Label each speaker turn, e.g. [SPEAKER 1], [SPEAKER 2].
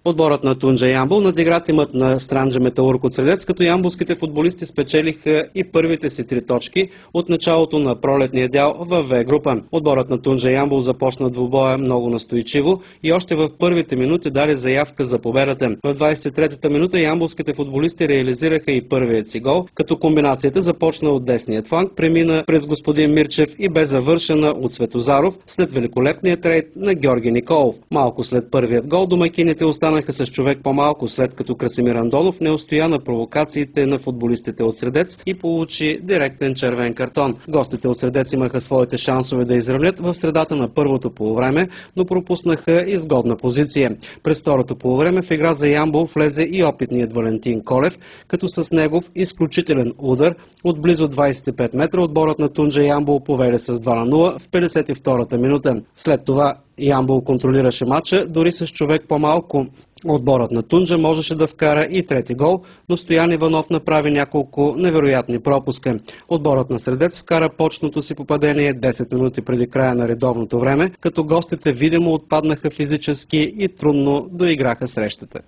[SPEAKER 1] Отборът на Тунджа Ямбол надигра тимът на Странджа Металург от Средец, като ямболските футболисти спечелиха и първите си 3 точки от началото на пролетния дял в В група. Отборът на Тунджа Ямбол започна двубоя много настойчиво и още в първите минути даде заявка за победата. В 23-та минута ямболските футболисти реализираха и първият си гол, като комбинацията започна от десният фланг, премина през господин Мирчев и бе завършена от Светозаров след великолепният рейд на Георги Николов. Малко след първият гол домакините останаха с човек по-малко, след като Красимир Андонов не устоя на провокациите на футболистите от Средец и получи директен червен картон. Гостите от Средец имаха своите шансове да изравнят в средата на първото полувреме, но пропуснаха изгодна позиция. През второто полувреме в игра за Ямбол влезе и опитният Валентин Колев, като с негов изключителен удар от близо 25 метра отборът на Тунджа Ямбол поведе с 2-0 в 52-та минута. След това Ямбол контролираше матча дори с човек по-малко. Отборът на Тунджа можеше да вкара и трети гол, но Стоян Иванов направи няколко невероятни пропуска. Отборът на Средец вкара почното си попадение 10 минути преди края на редовното време, като гостите видимо отпаднаха физически и трудно доиграха срещата.